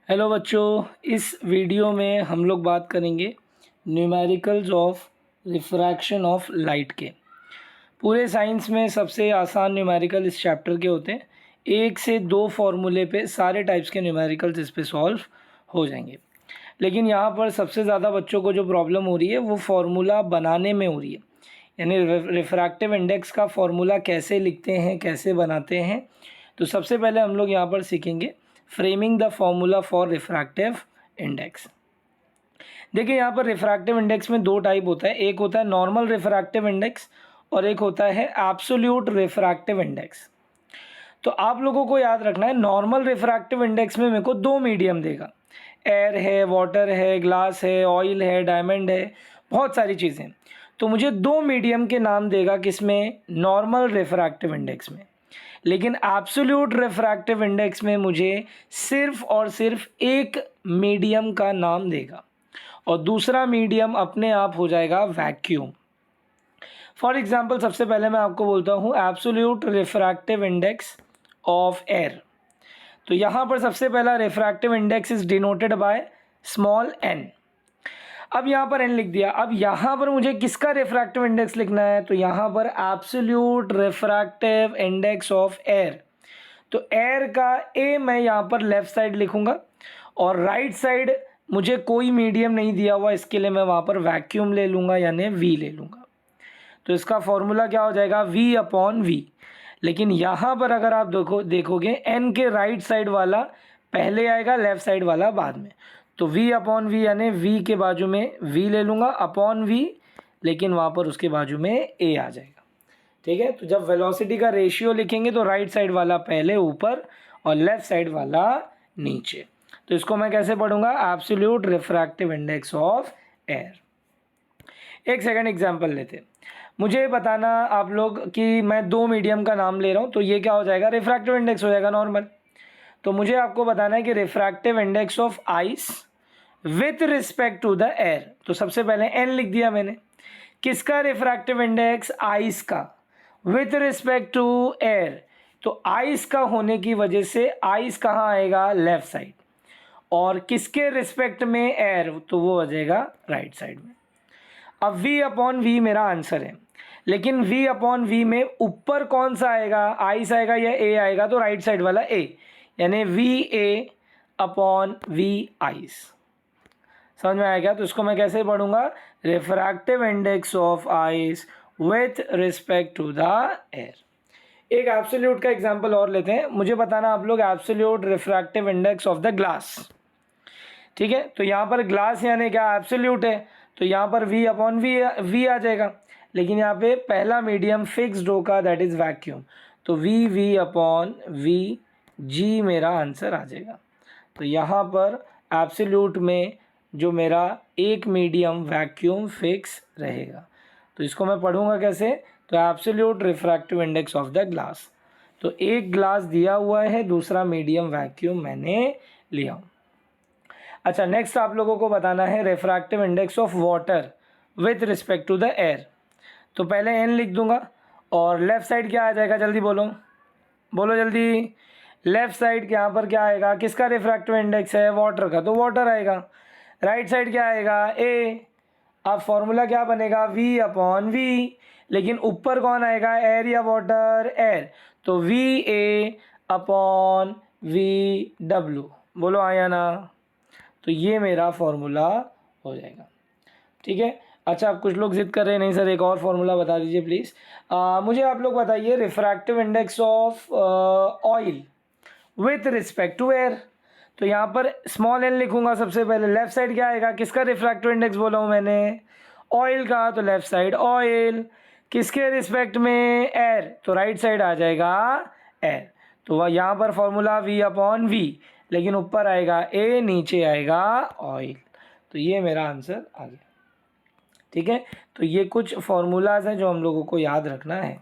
Hello बच्चों, इस video में हम लोग बात करेंगे numericals of refraction of light के। पूरे साइंस में सबसे आसान न्यूमेरिकल इस चैप्टर के होते हैं। 1 से 2 फार्मूले पे सारे टाइप्स के न्यूमेरिकल्स इस पे सॉल्व हो जाएंगे। लेकिन यहाँ पर सबसे ज़्यादा बच्चों को जो प्रॉब्लम हो रही है वो फार्मूला बनाने में हो रही है, यानी रिफ्रैक्टिव इंडेक्स का फार्मूला कैसे लिखते हैं, कैसे बनाते हैं। तो सबसे पहले हम लोग यहाँ पर सीखेंगे framing the formula for refractive index. देखिए यहाँ पर रिफ्रैक्टिव इंडेक्स में 2 टाइप होता है, एक होता है नॉर्मल रिफ्रैक्टिव इंडेक्स और एक होता है एब्सोल्यूट रिफ्रैक्टिव इंडेक्स। तो आप लोगों को याद रखना है, नॉर्मल रिफ्रैक्टिव इंडेक्स में मेरे को 2 मीडियम देगा, एयर है, वाटर है, ग्लास है, ऑयल है, डायमंड है, बहुत सारी चीज़ें। तो मुझे 2 मीडियम के नाम देगा, किसमें? नॉर्मल रिफ्रैक्टिव इंडेक्स में। लेकिन एब्सोल्यूट रिफ्रैक्टिव इंडेक्स में मुझे सिर्फ और सिर्फ एक मीडियम का नाम देगा और दूसरा मीडियम अपने आप हो जाएगा वैक्यूम। फॉर एग्जाम्पल सबसे पहले मैं आपको बोलता हूँ absolute refractive index of air. तो यहाँ पर सबसे पहला refractive index is denoted by small n. अब यहाँ पर एन लिख दिया। अब यहाँ पर मुझे किसका रिफ्रैक्टिव इंडेक्स लिखना है? तो यहाँ पर absolute refractive index of air. तो एयर का ए मैं यहाँ पर लेफ्ट साइड लिखूँगा और राइट साइड मुझे कोई मीडियम नहीं दिया हुआ, इसके लिए मैं वहाँ पर वैक्यूम ले लूँगा, यानी वी ले लूँगा। तो इसका फॉर्मूला क्या हो जाएगा? V upon v. लेकिन यहाँ पर अगर आप देखोगे एन के राइट साइड वाला पहले आएगा, लेफ्ट साइड वाला बाद में। तो v अपॉन वी यानी v के बाजू में v ले लूँगा अपॉन v, लेकिन वहाँ पर उसके बाजू में a आ जाएगा। ठीक है, तो जब वेलोसिटी का रेशियो लिखेंगे तो राइट साइड वाला पहले ऊपर और लेफ्ट साइड वाला नीचे। तो इसको मैं कैसे पढ़ूंगा? Absolute refractive index of air. एक सेकंड एग्जांपल लेते हैं। मुझे बताना आप लोग कि मैं 2 मीडियम का नाम ले रहा हूँ, तो ये क्या हो जाएगा? रिफ्रैक्टिव इंडेक्स हो जाएगा नॉर्मल। तो मुझे आपको बताना है कि refractive index of ice with respect to the air. तो सबसे पहले एन लिख दिया मैंने। किसका रिफ्रैक्टिव इंडेक्स? आइस का, विथ रिस्पेक्ट टू एयर। तो आइस का होने की वजह से आइस कहाँ आएगा? Left side. और किसके रिस्पेक्ट में? एयर, तो वो हो जाएगा राइट साइड में। अब v अपॉन वी मेरा आंसर है, लेकिन v अपॉन वी में ऊपर कौन सा आएगा? आइस आएगा या a आएगा? तो राइट साइड वाला a, यानी v a upon v ice. समझ में आएगा? तो इसको मैं कैसे पढ़ूंगा? Refractive index of ice with respect to the air. एक एब्सोल्यूट का एग्जांपल और लेते हैं। मुझे बताना आप लोग absolute refractive index of the glass. ठीक है, तो यहाँ पर ग्लास यानी क्या? एब्सोल्यूट है, तो यहाँ पर v अपॉन वी आ जाएगा। लेकिन यहाँ पे पहला मीडियम फिक्स्ड होगा, दैट इज वैक्यूम। तो वी अपॉन वी, जी मेरा आंसर आ जाएगा। तो यहाँ पर एब्सोल्यूट में जो मेरा एक मीडियम वैक्यूम फिक्स रहेगा। तो इसको मैं पढ़ूंगा कैसे? तो absolute refractive index of the glass. तो एक ग्लास दिया हुआ है, दूसरा मीडियम वैक्यूम मैंने लिया हूँ। अच्छा, नेक्स्ट आप लोगों को बताना है refractive index of water with respect to the air. तो पहले एन लिख दूंगा और लेफ्ट साइड क्या आ जाएगा? जल्दी बोलो, बोलो जल्दी। लेफ्ट साइड के यहाँ पर क्या आएगा? किसका रिफ्रैक्टिव इंडेक्स है? वाटर का, तो वाटर आएगा। राइट साइड क्या आएगा? ए। अब फॉर्मूला क्या बनेगा? V upon v. लेकिन ऊपर कौन आएगा? एयर या वाटर? एयर। तो वी ए अपॉन वी डब्ल्यू। बोलो आया ना? तो ये मेरा फॉर्मूला हो जाएगा। ठीक है। अच्छा, अब कुछ लोग जिद कर रहे हैं, नहीं सर एक और फॉर्मूला बता दीजिए प्लीज़। मुझे आप लोग बताइए refractive index of oil with respect to air. तो यहाँ पर स्मॉल एन लिखूंगा सबसे पहले। लेफ्ट साइड क्या आएगा? किसका रिफ्रैक्टिव इंडेक्स बोला हूँ मैंने? ऑयल का, तो लेफ्ट साइड ऑयल। किसके रिस्पेक्ट में? एयर, तो राइट साइड आ जाएगा एयर। तो यहाँ पर फॉर्मूला वी अपॉन वी, लेकिन ऊपर आएगा ए, नीचे आएगा ऑयल। तो ये मेरा आंसर आ गया। ठीक है, तो ये कुछ फार्मूलाज हैं जो हम लोगों को याद रखना है।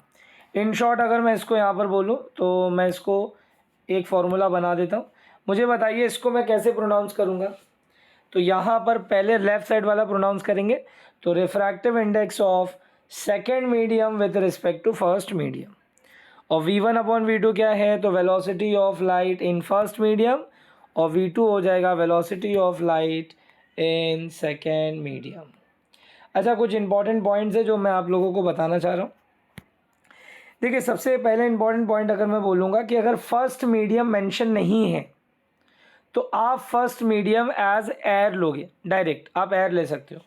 इन शॉर्ट अगर मैं इसको यहाँ पर बोलूँ तो मैं इसको एक फार्मूला बना देता हूँ। मुझे बताइए इसको मैं कैसे प्रोनाउंस करूँगा? तो यहाँ पर पहले लेफ्ट साइड वाला प्रोनाउंस करेंगे। तो refractive index of second medium with respect to first medium. और v1 अपॉन v2 क्या है? तो velocity of light in first medium और v2 हो जाएगा velocity of light in second medium. अच्छा, कुछ इंपॉर्टेंट पॉइंट्स है जो मैं आप लोगों को बताना चाह रहा हूँ। देखिए, सबसे पहले इंपॉर्टेंट पॉइंट अगर मैं बोलूँगा कि अगर फर्स्ट मीडियम मेंशन नहीं है तो आप फर्स्ट मीडियम एज एयर लोगे, डायरेक्ट आप एयर ले सकते हो।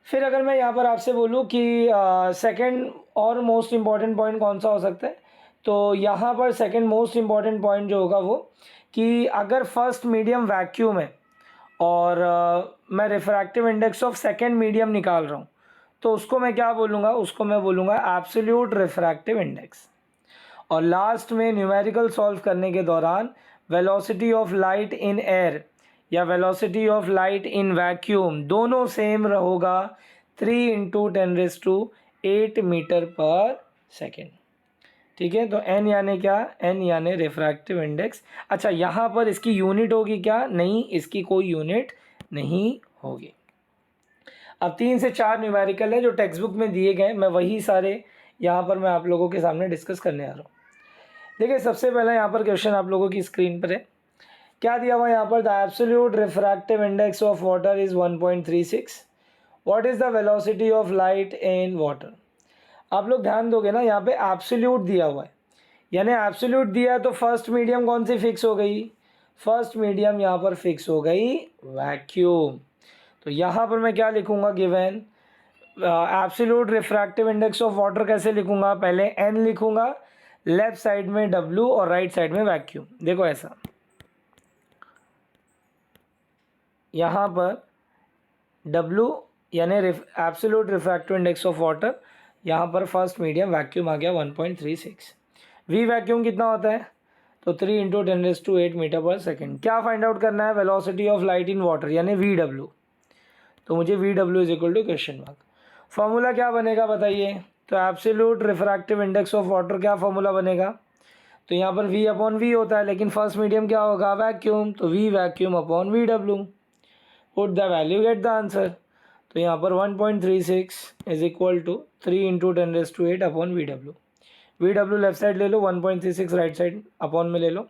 फिर अगर मैं यहाँ पर आपसे बोलूँ कि सेकंड और मोस्ट इम्पॉर्टेंट पॉइंट कौन सा हो सकता है, तो यहाँ पर सेकंड मोस्ट इम्पॉर्टेंट पॉइंट जो होगा वो कि अगर फर्स्ट मीडियम वैक्यूम है और मैं refractive index of second medium निकाल रहा हूँ, तो उसको मैं क्या बोलूँगा, उसको मैं बोलूँगा एब्सोल्यूट रिफ्रैक्टिव इंडेक्स। और लास्ट में न्यूमेरिकल सॉल्व करने के दौरान velocity of light in air या velocity of light in vacuum दोनों सेम होगा 3 × 10⁸ मीटर पर सेकेंड। ठीक है, तो n यानी क्या, n यानी रिफ्रैक्टिव इंडेक्स। अच्छा, यहाँ पर इसकी यूनिट होगी क्या, नहीं, इसकी कोई यूनिट नहीं होगी। अब 3 से 4 न्यूमेरिकल है जो टेक्स्ट बुक में दिए गए, मैं वही सारे यहाँ पर मैं आप लोगों के सामने डिस्कस करने आ रहा हूँ। देखिए, सबसे पहला यहाँ पर क्वेश्चन आप लोगों की स्क्रीन पर है, क्या दिया हुआ यहाँ पर, the absolute refractive index of water is 1.36। What is the velocity of light in water. आप लोग ध्यान दोगे ना, यहाँ पे एब्सोल्यूट दिया हुआ है, यानी एब्सोल्यूट दिया है तो फर्स्ट मीडियम कौन सी फिक्स हो गई, फर्स्ट मीडियम यहाँ पर फिक्स हो गई वैक्यूम। तो यहाँ पर मैं क्या लिखूँगा, given absolute refractive index of water कैसे लिखूँगा, पहले n लिखूँगा, लेफ्ट साइड में w और राइट साइड में वैक्यूम। देखो ऐसा, यहाँ पर w यानी absolute refractive index of water, यहाँ पर फर्स्ट मीडियम वैक्यूम आ गया 1.36। वी वैक्यूम कितना होता है, तो 3 × 10⁸ मीटर पर सेकेंड। क्या फाइंड आउट करना है, velocity of light in water यानी वी, तो मुझे v is equal to question mark. Formula क्या बनेगा बताइए, तो absolute refractive index of water क्या फॉर्मूला बनेगा, तो यहाँ पर v/v होता है, लेकिन फर्स्ट मीडियम क्या होगा, वैक्यूम, तो v vacuum upon v, put the value get the answer. तो यहाँ पर 1.36 is equal to 3 × 10⁸ upon v, left side ले लो, 1.36 राइट साइड अपॉन में ले लो,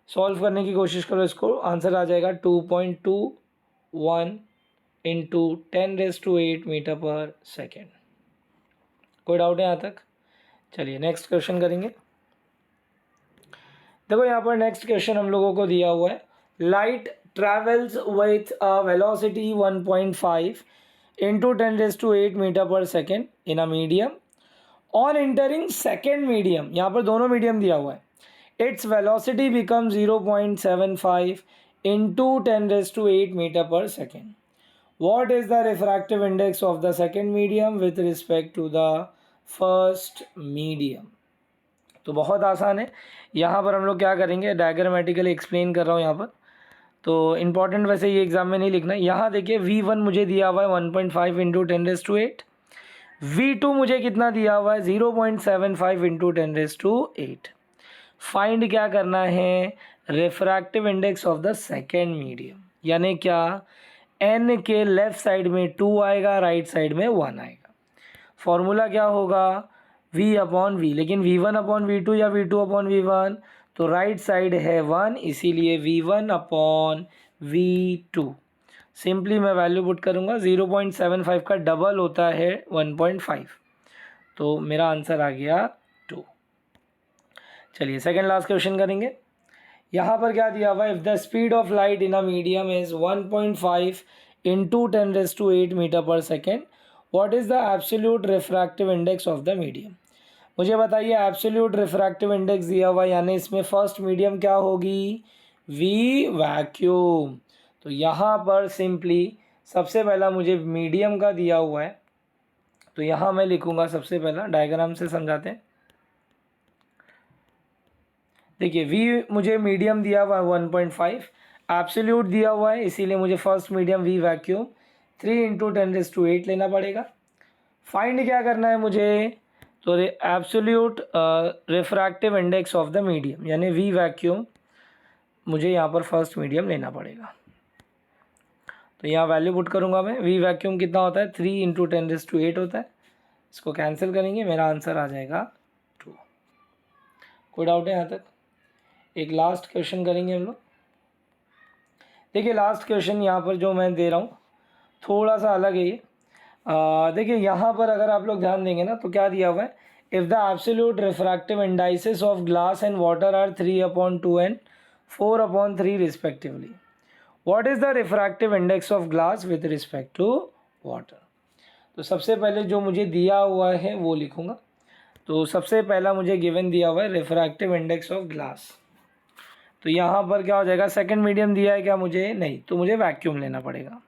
सॉल्व करने की कोशिश करो इसको, आंसर आ जाएगा 2.21 × 10⁸ मीटर पर सेकेंड। कोई डाउट है यहाँ तक, चलिए नेक्स्ट क्वेश्चन करेंगे। देखो यहाँ पर नेक्स्ट क्वेश्चन हम लोगों को दिया हुआ है, light travels with a velocity 1.5 × 10⁸ metre per second in a medium, on entering second medium, यहाँ पर दोनों मीडियम दिया हुआ है, its velocity become 0.75 × 10⁸ metre per second. What is the refractive index of the second medium with respect to the first medium. तो बहुत आसान है, यहाँ पर हम लोग क्या करेंगे, डायग्रामेटिकली एक्सप्लेन कर रहा हूँ यहाँ पर, तो इम्पॉर्टेंट वैसे ये एग्जाम में नहीं लिखना। यहाँ देखिए v1 मुझे दिया हुआ है 1.5 × 10⁸, v2 मुझे कितना दिया हुआ है 0.75 × 10⁸। फाइंड क्या करना है, refractive index of the second medium, यानी क्या, n के लेफ्ट साइड में 2 आएगा, राइट साइड में 1 आएगा। फॉर्मूला क्या होगा, v/v, लेकिन v1/v2 या v2/v1, तो राइट साइड है 1, इसीलिए v1/v2। सिंपली मैं वैल्यू पुट करूँगा, 0.75 का डबल होता है 1.5, तो मेरा आंसर आ गया 2। चलिए सेकेंड लास्ट क्वेश्चन करेंगे। यहाँ पर क्या दिया हुआ है, if the speed of light in a medium is 1.5 × 10⁸ metre per second, what is the absolute refractive index of the medium. मुझे बताइए, एब्सोल्यूट रिफ्रैक्टिव इंडेक्स दिया हुआ है, यानी इसमें फर्स्ट मीडियम क्या होगी, वी वैक्यूम। तो यहाँ पर सिंपली सबसे पहला मुझे मीडियम का दिया हुआ है, तो यहाँ मैं लिखूँगा, सबसे पहला डायग्राम से समझाते हैं। देखिए वी मुझे मीडियम दिया हुआ है 1.5, एब्सोल्यूट दिया हुआ है, इसीलिए मुझे फर्स्ट मीडियम वी वैक्यूम 3 × 10⁸ लेना पड़ेगा। फाइंड क्या करना है मुझे, तो absolute refractive index of the medium यानी वी वैक्यूम मुझे यहाँ पर फर्स्ट मीडियम लेना पड़ेगा। तो यहाँ वैल्यू पुट करूँगा मैं, वी वैक्यूम कितना होता है 3 × 10⁸ होता है, इसको कैंसिल करेंगे, मेरा आंसर आ जाएगा 2। कोई डाउट है यहाँ तक। एक लास्ट क्वेश्चन करेंगे हम लोग। देखिए लास्ट क्वेश्चन यहाँ पर जो मैं दे रहा हूँ थोड़ा सा अलग है ये। देखिए यहाँ पर अगर आप लोग ध्यान देंगे ना तो क्या दिया हुआ है, if the absolute refractive indices of glass and water are 3/2 and 4/3 respectively, what is the refractive index of glass with respect to water. तो सबसे पहले जो मुझे दिया हुआ है वो लिखूँगा। तो सबसे पहला मुझे गिवन दिया हुआ है रिफ्रैक्टिव इंडेक्स ऑफ ग्लास। तो यहाँ पर क्या हो जाएगा, सेकंड मीडियम दिया है क्या मुझे, नहीं, तो मुझे वैक्यूम लेना पड़ेगा।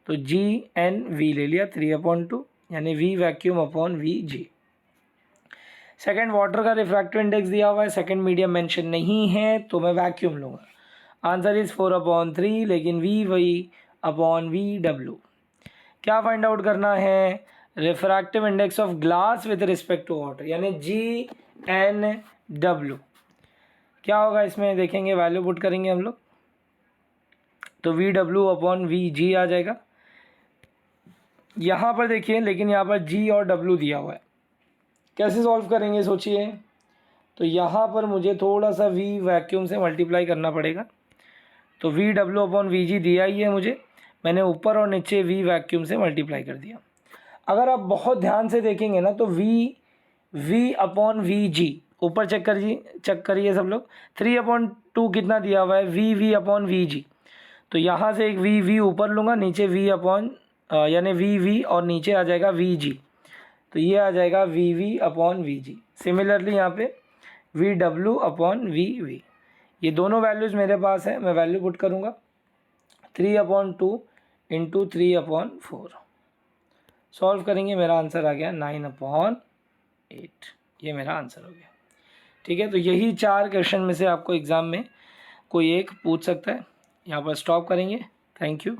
तो GNV ले लिया 3/2 यानी V vacuum upon VG। Second water का रिफ्रैक्टिव इंडेक्स दिया हुआ है, सेकंड मीडियम मेंशन नहीं है तो मैं वैक्यूम लूँगा। आंसर इज़ 4/3 लेकिन V वही अपॉन VW। क्या फाइंड आउट करना है, refractive index of glass with respect to water यानी GNW। क्या होगा इसमें देखेंगे, वैल्यू पुट करेंगे हम लोग तो VW अपॉन VG आ जाएगा। यहाँ पर देखिए लेकिन यहाँ पर G और W दिया हुआ है, कैसे सॉल्व करेंगे सोचिए। तो यहाँ पर मुझे थोड़ा सा V वैक्यूम से मल्टीप्लाई करना पड़ेगा। तो VW अपॉन VG दिया ही है मुझे, मैंने ऊपर और नीचे V वैक्यूम से मल्टीप्लाई कर दिया। अगर आप बहुत ध्यान से देखेंगे ना तो V अपॉन VG ऊपर चेक करिए सब लोग, 3/2 कितना दिया हुआ है, V अपॉन VG। तो यहाँ से एक V ऊपर लूँगा, नीचे V अपॉन यानी V और नीचे आ जाएगा VG, तो ये आ जाएगा VV अपॉन VG। सिमिलरली यहाँ पे VW अपॉन VV, ये दोनों वैल्यूज़ मेरे पास है, मैं वैल्यू पुट करूँगा 3/2 इंटू 3/4। सॉल्व करेंगे, मेरा आंसर आ गया 9/8। ये मेरा आंसर हो गया। ठीक है, तो यही 4 क्वेश्चन में से आपको एग्ज़ाम में कोई एक पूछ सकता है। यहाँ पर स्टॉप करेंगे। Thank you.